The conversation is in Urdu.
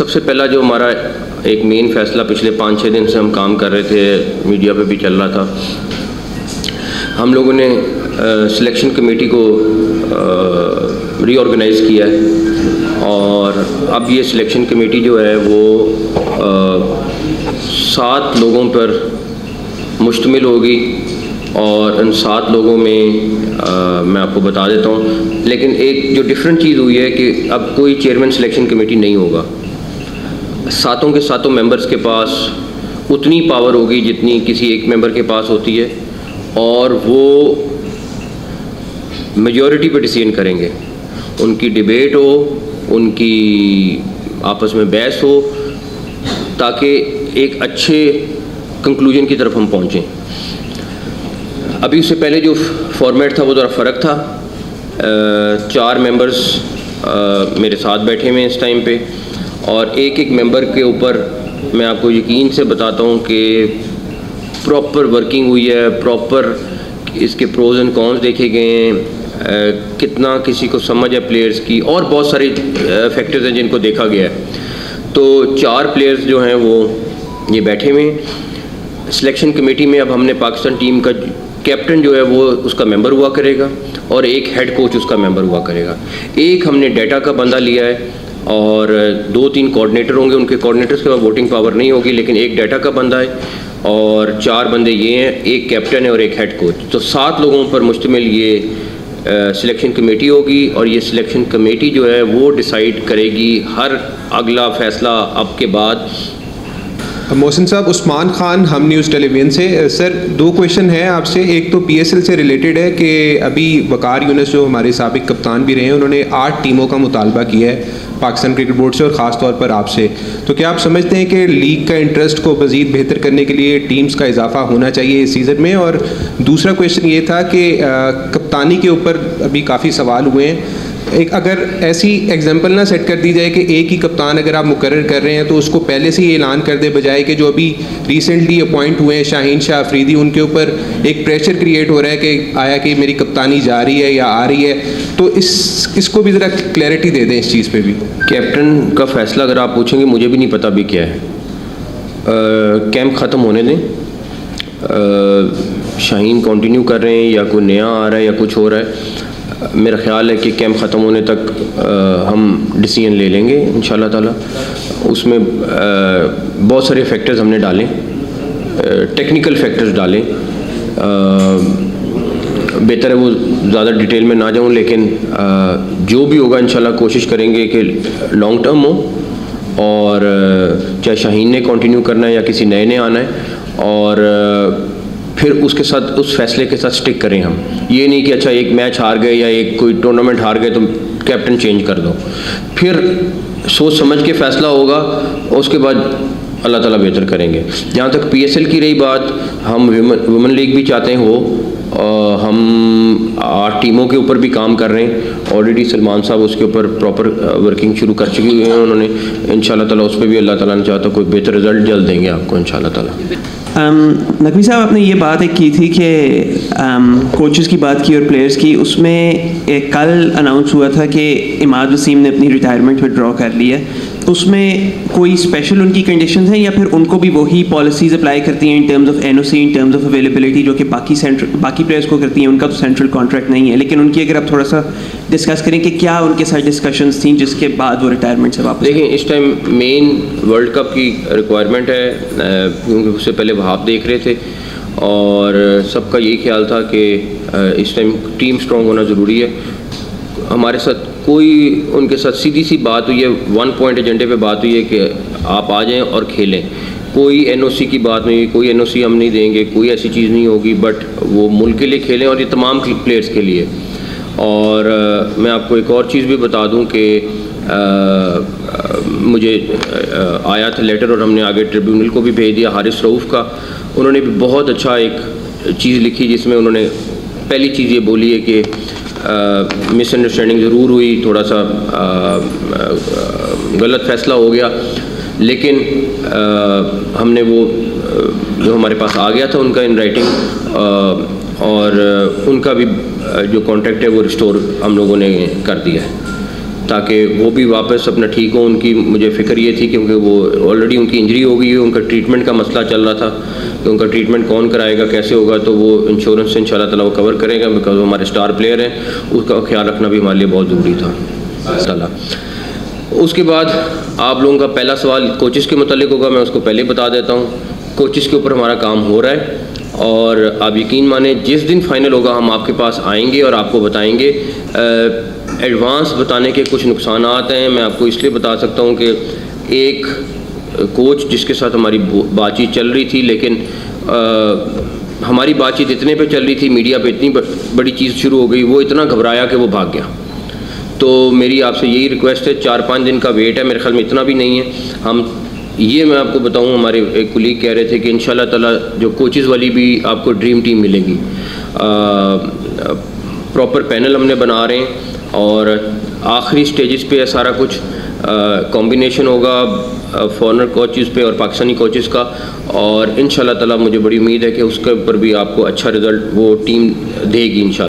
سب سے پہلا جو ہمارا ایک مین فیصلہ پچھلے 5-6 دن سے ہم کام کر رہے تھے, میڈیا پہ بھی چل رہا تھا, ہم لوگوں نے سلیکشن کمیٹی کو ری آرگنائز کیا ہے, اور اب یہ سلیکشن کمیٹی جو ہے وہ 7 لوگوں پر مشتمل ہوگی, اور ان 7 لوگوں میں میں آپ کو بتا دیتا ہوں. لیکن ایک جو ڈفرینٹ چیز ہوئی ہے کہ اب کوئی چیئرمین سلیکشن کمیٹی نہیں ہوگا. 7 کے 7 ممبرس کے پاس اتنی پاور ہوگی جتنی کسی ایک ممبر کے پاس ہوتی ہے, اور وہ میجورٹی پہ ڈیسیژن کریں گے. ان کی ڈیبیٹ ہو, ان کی آپس میں بحث ہو, تاکہ ایک اچھے کنکلوژن کی طرف ہم پہنچیں. ابھی اس سے پہلے جو فارمیٹ تھا وہ ذرا فرق تھا. 4 ممبرس میرے ساتھ بیٹھے ہوئے ہیں اس ٹائم پہ, اور ایک ممبر کے اوپر میں آپ کو یقین سے بتاتا ہوں کہ پراپر ورکنگ ہوئی ہے, پراپر اس کے پروز اینڈ کونس دیکھے گئے ہیں, کتنا کسی کو سمجھ ہے پلیئرز کی, اور بہت سارے فیکٹرز ہیں جن کو دیکھا گیا ہے. تو 4 پلیئرز جو ہیں وہ یہ بیٹھے ہوئے ہیں. سلیکشن کمیٹی میں اب ہم نے پاکستان ٹیم کا کیپٹن جو ہے وہ اس کا ممبر ہوا کرے گا, اور ایک ہیڈ کوچ اس کا ممبر ہوا کرے گا. ایک ہم نے ڈیٹا کا بندہ لیا ہے, اور 2-3 کوآرڈینیٹر ہوں گے. ان کے کوآرڈینیٹرز کے بعد ووٹنگ پاور نہیں ہوگی, لیکن ایک ڈیٹا کا بندہ ہے, اور 4 بندے یہ ہیں, ایک کیپٹن ہے اور ایک ہیڈ کوچ. تو 7 لوگوں پر مشتمل یہ سلیکشن کمیٹی ہوگی, اور یہ سلیکشن کمیٹی جو ہے وہ ڈیسائیڈ کرے گی ہر اگلا فیصلہ اب کے بعد. محسن صاحب, عثمان خان, ہم نیوز ٹیلی ویژن سے. سر 2 کویشچن ہیں آپ سے. ایک تو پی ایس ایل سے ریلیٹڈ ہے کہ ابھی وقار یونس جو ہمارے سابق کپتان بھی رہے ہیں, انہوں نے 8 ٹیموں کا مطالبہ کیا ہے پاکستان کرکٹ بورڈ سے, اور خاص طور پر آپ سے. تو کیا آپ سمجھتے ہیں کہ لیگ کا انٹرسٹ کو مزید بہتر کرنے کے لیے ٹیمز کا اضافہ ہونا چاہیے اس سیزن میں؟ اور دوسرا کویشچن یہ تھا کہ کپتانی کے اوپر ابھی کافی سوال ہوئے ہیں. ایک اگر ایسی ایگزامپل نہ سیٹ کر دی جائے کہ ایک ہی کپتان اگر آپ مقرر کر رہے ہیں تو اس کو پہلے سے ہی اعلان کر دے, بجائے کہ جو ابھی ریسنٹلی اپوائنٹ ہوئے ہیں شاہین شاہ افریدی, ان کے اوپر ایک پریشر کریٹ ہو رہا ہے کہ آیا کہ میری کپتانی جا رہی ہے یا آ رہی ہے. تو اس کو بھی ذرا کلیئرٹی دے دیں اس چیز پہ بھی. کیپٹن کا فیصلہ اگر آپ پوچھیں گے, مجھے بھی نہیں پتہ بھی کیا ہے. کیمپ ختم ہونے دیں, شاہین کنٹینیو کر رہے ہیں یا کوئی نیا آ رہا ہے یا کچھ ہو رہا ہے. میرا خیال ہے کہ کیمپ ختم ہونے تک ہم ڈیسیژن لے لیں گے انشاءاللہ تعالیٰ. اس میں بہت سارے فیکٹرز ہم نے ڈالیں, ٹیکنیکل فیکٹرز ڈالیں. بہتر ہے وہ زیادہ ڈیٹیل میں نہ جاؤں, لیکن جو بھی ہوگا انشاءاللہ کوشش کریں گے کہ لانگ ٹرم ہو, اور چاہے شاہین نے کنٹینیو کرنا ہے یا کسی نئے نے آنا ہے, اور پھر اس کے ساتھ اس فیصلے کے ساتھ سٹک کریں ہم. یہ نہیں کہ اچھا ایک میچ ہار گئے یا ایک کوئی ٹورنامنٹ ہار گئے تو کیپٹن چینج کر دو. پھر سوچ سمجھ کے فیصلہ ہوگا, اور اس کے بعد اللہ تعالیٰ بہتر کریں گے. جہاں تک پی ایس ایل کی رہی بات, ہم ویمن لیگ بھی چاہتے ہیں ہو, ہم 8 ٹیموں کے اوپر بھی کام کر رہے ہیں. آلریڈی سلمان صاحب اس کے اوپر پراپر ورکنگ شروع کر چکی ہوئی ہیں انہوں نے. انشاءاللہ تعالیٰ اس پہ بھی اللہ تعالیٰ نے چاہتا کوئی بہتر رزلٹ جلد دیں گے آپ کو انشاءاللہ تعالیٰ. نقوی صاحب, آپ نے یہ بات ایک کی تھی کہ کوچز کی بات کی اور پلیئرز کی, اس میں ایک کل اناؤنس ہوا تھا کہ اماد وسیم نے اپنی ریٹائرمنٹ ودرا کر لی ہے. اس میں کوئی اسپیشل ان کی کنڈیشنز ہیں, یا پھر ان کو بھی وہی پالیسیز اپلائی کرتی ہیں in terms of N O C, in terms of availability, جو کہ باقی پلیئرز کو کرتی ہیں؟ ان کا تو سینٹرل کانٹریکٹ نہیں ہے, لیکن ان کی اگر آپ تھوڑا سا ڈسکس کریں کہ کیا ان کے ساتھ ڈسکشنز تھیں جس کے بعد وہ ریٹائرمنٹ سے واپس. دیکھیں, اس ٹائم مین ورلڈ کپ کی ریکوائرمنٹ ہے, کیونکہ اس سے پہلے وہاں دیکھ رہے تھے, اور سب کا یہی خیال تھا کہ اس ٹائم ٹیم اسٹرانگ ہونا ضروری ہے. ہمارے ساتھ کوئی ان کے ساتھ سیدھی سی بات ہوئی ہے, 1 پوائنٹ ایجنڈے پہ بات ہوئی ہے کہ آپ آ جائیں اور کھیلیں. کوئی این او سی کی بات نہیں ہوئی, کوئی این او سی ہم نہیں دیں گے, کوئی ایسی چیز نہیں ہوگی, بٹ وہ ملک کے لیے کھیلیں, اور یہ تمام پلیئرز کے لیے. اور میں آپ کو ایک اور چیز بھی بتا دوں کہ مجھے آیا تھا لیٹر, اور ہم نے آگے ٹریبیونل کو بھی بھیج دیا. حارث رؤوف کا, انہوں نے بھی بہت اچھا ایک چیز لکھی, جس میں انہوں نے پہلی چیز یہ بولی ہے کہ مس انڈرسٹینڈنگ ضرور ہوئی, تھوڑا سا غلط فیصلہ ہو گیا, لیکن ہم نے وہ جو ہمارے پاس آ گیا تھا ان کا ان رائٹنگ, اور ان کا بھی جو کانٹریکٹ ہے وہ ریسٹور ہم لوگوں نے کر دیا ہے. تاکہ وہ بھی واپس اپنا ٹھیک ہوں. ان کی مجھے فکر یہ تھی کیونکہ وہ آلریڈی ان کی انجری ہو گئی ہے, ان کا ٹریٹمنٹ کا مسئلہ چل رہا تھا کہ ان کا ٹریٹمنٹ کون کرائے گا, کیسے ہوگا, تو وہ انشورنس سے ان شاء اللہ تعالیٰ وہ کور کرے گا بیکاز وہ ہمارے اسٹار پلیئر ہیں. اس کا خیال رکھنا بھی ہمارے لیے بہت ضروری تھا. تعالیٰ اس کے بعد آپ لوگوں کا پہلا سوال کوچز کے متعلق ہوگا. میں اس کو پہلے بتا دیتا ہوں, کوچز کے اوپر ہمارا کام ہو رہا ہے اور آپ یقین مانیں جس دن فائنل ہوگا ہم آپ کے پاس آئیں گے اور آپ کو بتائیں گے. ایڈوانس بتانے کے کچھ نقصانات ہیں. میں آپ کو اس لیے بتا سکتا ہوں کہ ایک کوچ جس کے ساتھ ہماری بات چیت چل رہی تھی, لیکن ہماری بات چیت اتنے پہ چل رہی تھی, میڈیا پہ اتنی بڑی چیز شروع ہو گئی, وہ اتنا گھبرایا کہ وہ بھاگ گیا. تو میری آپ سے یہی ریکویسٹ ہے, 4-5 دن کا ویٹ ہے, میرے خیال میں اتنا بھی نہیں ہے. ہم یہ میں آپ کو بتاؤں, ہمارے ایک کولیگ کہہ رہے تھے کہ انشاءاللہ تعالیٰ جو کوچز والی بھی آپ کو ڈریم ٹیم ملے گی. پراپر پینل ہم نے بنا رہے ہیں اور آخری سٹیجز پہ ہے سارا کچھ. کمبینیشن ہوگا فارنر کوچز پہ اور پاکستانی کوچز کا, اور انشاءاللہ تعالیٰ مجھے بڑی امید ہے کہ اس کے اوپر بھی آپ کو اچھا رزلٹ وہ ٹیم دے گی انشاءاللہ.